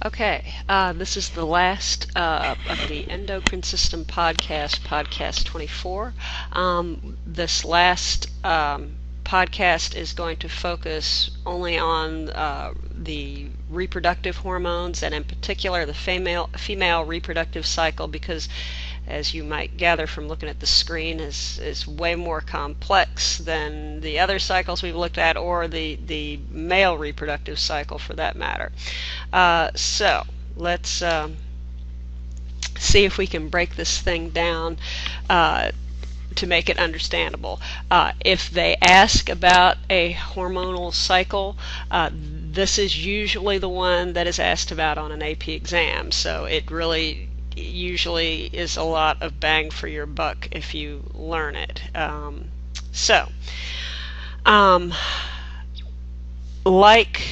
Okay, this is the last of the Endocrine System podcast, podcast 24. This last podcast is going to focus only on the reproductive hormones, and in particular the female reproductive cycle, because as you might gather from looking at the screen, is way more complex than the other cycles we've looked at, or the male reproductive cycle for that matter. So let's see if we can break this thing down to make it understandable. If they ask about a hormonal cycle, this is usually the one that is asked about on an AP exam, so it really usually is a lot of bang for your buck if you learn it. Like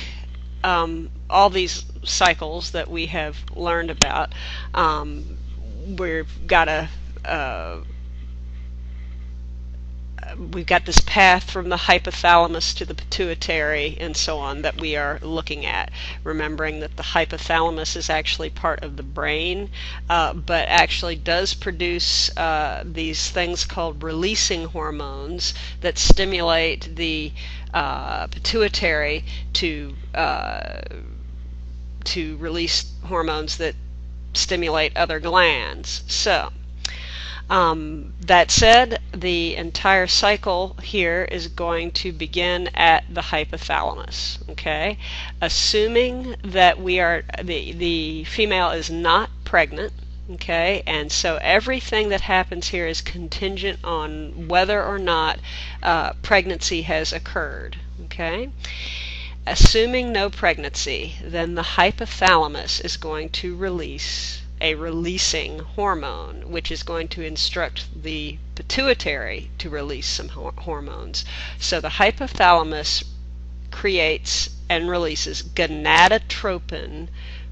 all these cycles that we have learned about, we've got this path from the hypothalamus to the pituitary and so on that we are looking at, remembering that the hypothalamus is actually part of the brain, but actually does produce these things called releasing hormones that stimulate the pituitary to release hormones that stimulate other glands. So that said, the entire cycle here is going to begin at the hypothalamus. Okay, assuming that the female is not pregnant. Okay, and so everything that happens here is contingent on whether or not pregnancy has occurred. Okay, assuming no pregnancy, then the hypothalamus is going to release a releasing hormone, which is going to instruct the pituitary to release some hormones. So the hypothalamus creates and releases gonadotropin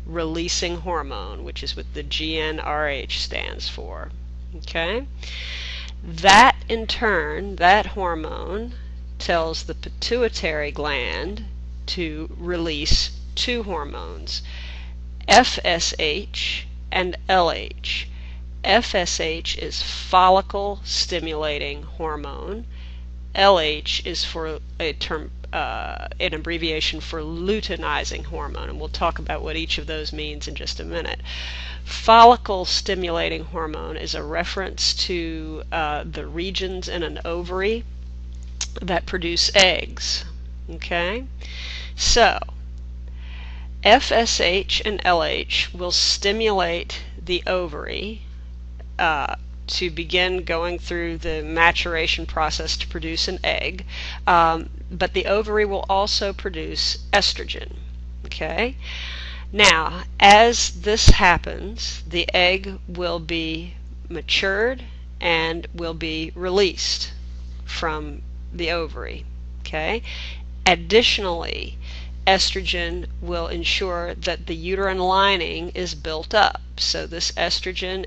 releasing hormone, which is what the GnRH stands for. Okay? That in turn, that hormone tells the pituitary gland to release two hormones, FSH and LH. FSH is follicle stimulating hormone. LH is for an abbreviation for luteinizing hormone, and we'll talk about what each of those means in just a minute. Follicle stimulating hormone is a reference to the regions in an ovary that produce eggs. Okay, so FSH and LH will stimulate the ovary to begin going through the maturation process to produce an egg, but the ovary will also produce estrogen. Okay, now as this happens, the egg will be matured and will be released from the ovary. Okay, additionally, estrogen will ensure that the uterine lining is built up. So this estrogen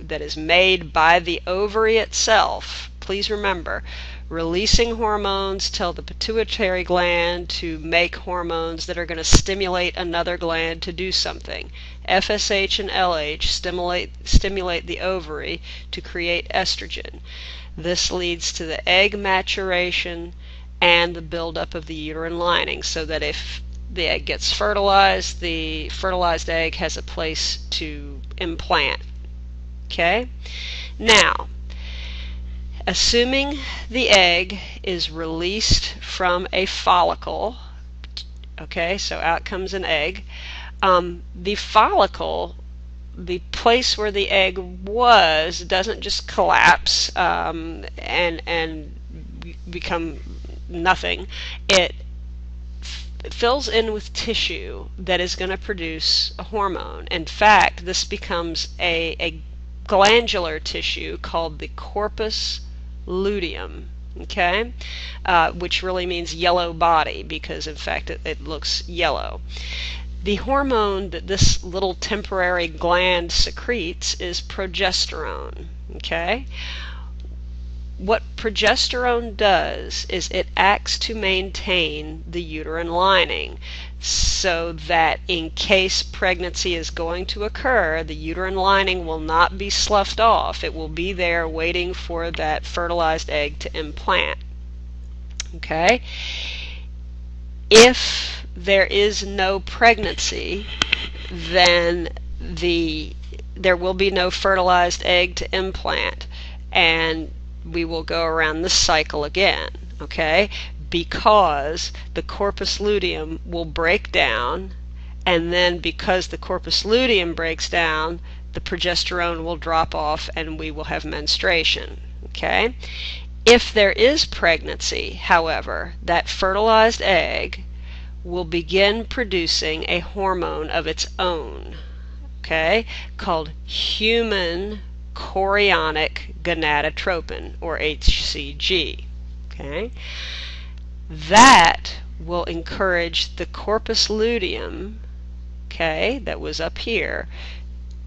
that is made by the ovary itself. Please remember, releasing hormones tell the pituitary gland to make hormones that are going to stimulate another gland to do something. FSH and LH stimulate the ovary to create estrogen. This leads to the egg maturation and the buildup of the uterine lining, so that if the egg gets fertilized, the fertilized egg has a place to implant. Okay? Now, assuming the egg is released from a follicle, okay, so out comes an egg, the follicle, the place where the egg was, doesn't just collapse and become nothing. It fills in with tissue that is going to produce a hormone. In fact, this becomes a glandular tissue called the corpus luteum, okay, which really means yellow body, because in fact it looks yellow. The hormone that this little temporary gland secretes is progesterone. Okay, what progesterone does is it acts to maintain the uterine lining so that in case pregnancy is going to occur, the uterine lining will not be sloughed off. It will be there waiting for that fertilized egg to implant. Okay? If there is no pregnancy, then there will be no fertilized egg to implant, and we will go around this cycle again, okay? Because the corpus luteum will break down, and then because the corpus luteum breaks down, the progesterone will drop off and we will have menstruation, okay? If there is pregnancy, however, that fertilized egg will begin producing a hormone of its own, okay, called human chorionic gonadotropin, or HCG, okay? That will encourage the corpus luteum, okay, that was up here,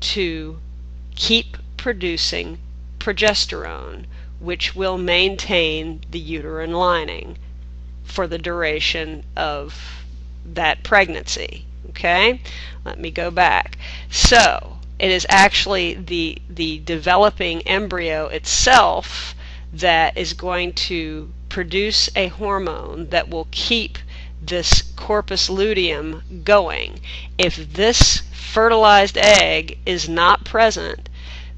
to keep producing progesterone, which will maintain the uterine lining for the duration of that pregnancy. Okay? Let me go back. So, it is actually the developing embryo itself that is going to produce a hormone that will keep this corpus luteum going. If this fertilized egg is not present,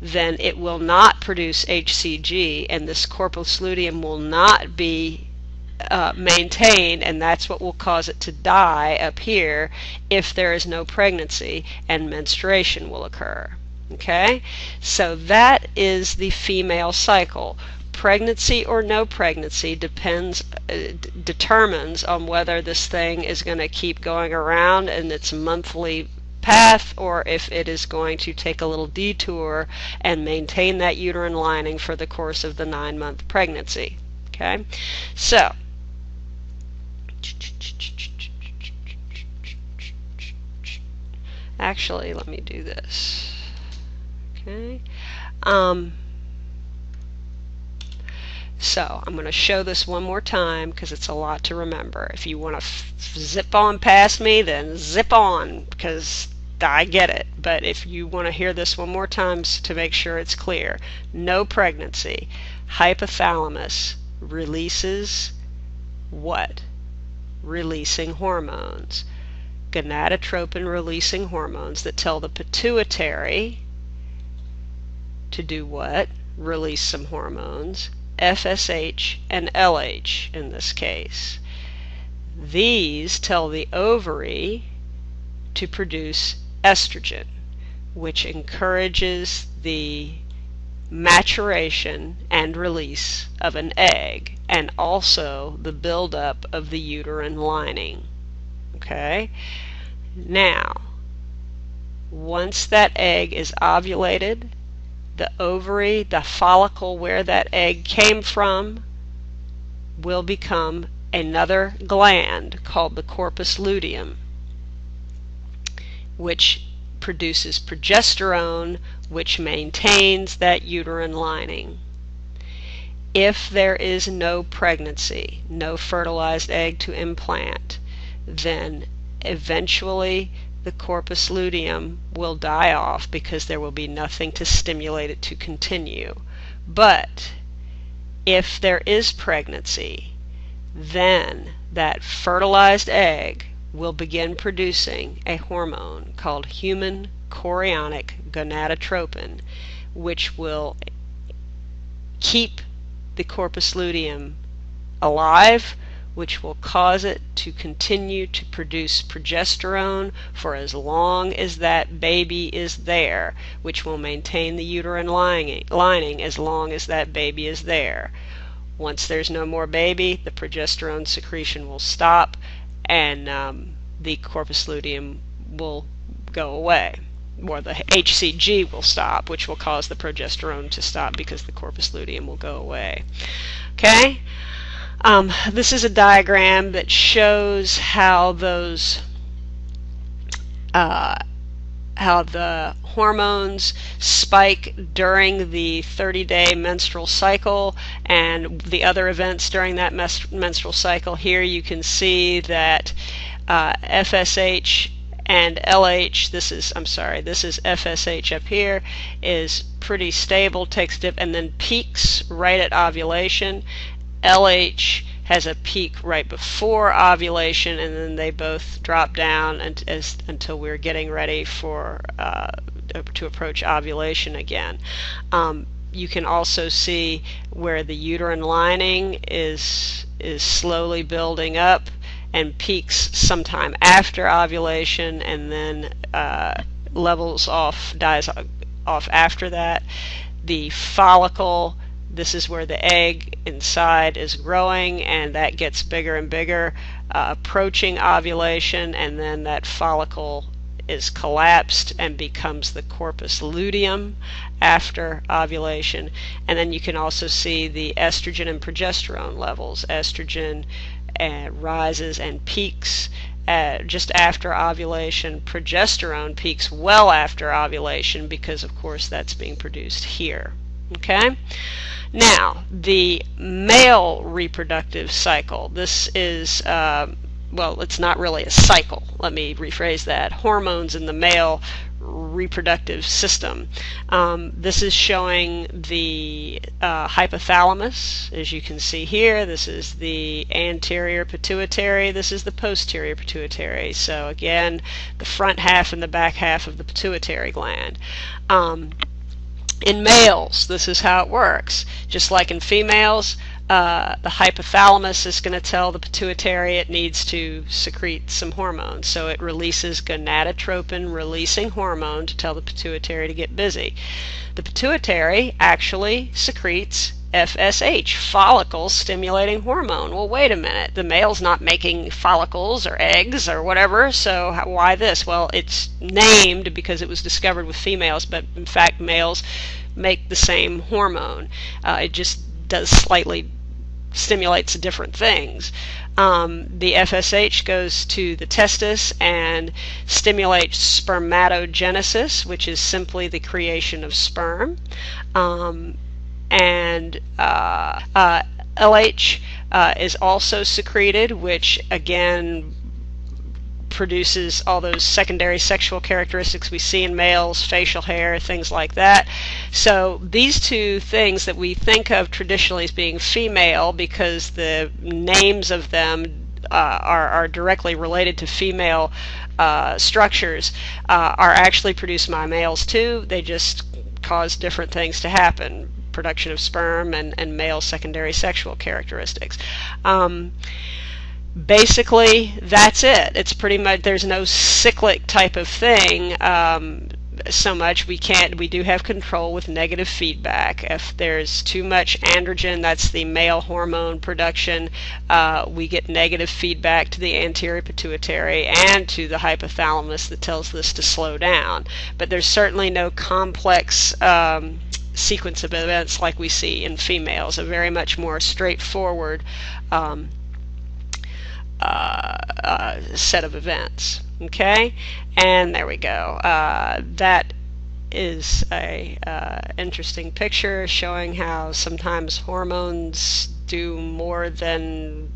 then it will not produce HCG, and this corpus luteum will not be maintained, and that's what will cause it to die up here if there is no pregnancy, and menstruation will occur. Okay? So that is the female cycle. Pregnancy or no pregnancy determines on whether this thing is going to keep going around in its monthly path, or if it is going to take a little detour and maintain that uterine lining for the course of the 9-month pregnancy. Okay? So, actually, let me do this. Okay? So I'm going to show this one more time because it's a lot to remember. If you want to zip on past me, then zip on, because I get it. But if you want to hear this one more time to make sure it's clear. No pregnancy. Hypothalamus releases what? Releasing hormones. Gonadotropin releasing hormones that tell the pituitary to do what? Release some hormones. FSH and LH in this case. These tell the ovary to produce estrogen, which encourages the maturation and release of an egg, and also the buildup of the uterine lining. Okay? Now, once that egg is ovulated, the ovary, the follicle where that egg came from, will become another gland called the corpus luteum, which produces progesterone, which maintains that uterine lining. If there is no pregnancy, no fertilized egg to implant, then eventually the corpus luteum will die off because there will be nothing to stimulate it to continue. But if there is pregnancy, then that fertilized egg will begin producing a hormone called human chorionic gonadotropin, which will keep the corpus luteum alive, which will cause it to continue to produce progesterone for as long as that baby is there, which will maintain the uterine lining as long as that baby is there. Once there's no more baby, the progesterone secretion will stop, and the corpus luteum will go away, or the HCG will stop, which will cause the progesterone to stop because the corpus luteum will go away. Okay? This is a diagram that shows how those how the hormones spike during the 30-day menstrual cycle and the other events during that menstrual cycle. Here you can see that FSH and LH, this is FSH up here, is pretty stable, takes a dip, and then peaks right at ovulation. LH has a peak right before ovulation, and then they both drop down until we're getting ready for to approach ovulation again. You can also see where the uterine lining is slowly building up and peaks sometime after ovulation, and then dies off after that. The follicle, this is where the egg inside is growing, and that gets bigger and bigger, approaching ovulation, and then that follicle is collapsed and becomes the corpus luteum after ovulation. And then you can also see the estrogen and progesterone levels. Estrogen rises and peaks just after ovulation. Progesterone peaks well after ovulation because, of course, that's being produced here. Okay? Now, the male reproductive cycle. This is, well, it's not really a cycle. Let me rephrase that. Hormones in the male reproductive system. This is showing the hypothalamus, as you can see here. This is the anterior pituitary. This is the posterior pituitary. So again, the front half and the back half of the pituitary gland. In males, this is how it works. Just like in females, the hypothalamus is going to tell the pituitary it needs to secrete some hormones. So it releases gonadotropin releasing hormone to tell the pituitary to get busy. The pituitary actually secretes FSH, follicle stimulating hormone. Well, wait a minute, the male's not making follicles or eggs or whatever, so why this? Well, it's named because it was discovered with females, but in fact males make the same hormone. It just does slightly stimulates different things. The FSH goes to the testis and stimulates spermatogenesis, which is simply the creation of sperm. And LH is also secreted, which again produces all those secondary sexual characteristics we see in males, facial hair, things like that. So these two things that we think of traditionally as being female because the names of them are directly related to female structures are actually produced by males too. They just cause different things to happen. Production of sperm and male secondary sexual characteristics. Basically, that's it. It's pretty much, there's no cyclic type of thing so much. We do have control with negative feedback. If there's too much androgen, that's the male hormone production, we get negative feedback to the anterior pituitary and to the hypothalamus that tells this to slow down. But there's certainly no complex sequence of events like we see in females, a very much more straightforward set of events. Okay, and there we go. That is a interesting picture showing how sometimes hormones do more than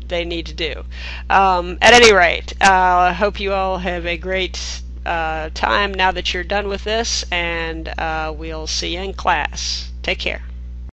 they need to do. At any rate, I hope you all have a great time now that you're done with this, and we'll see you in class. Take care.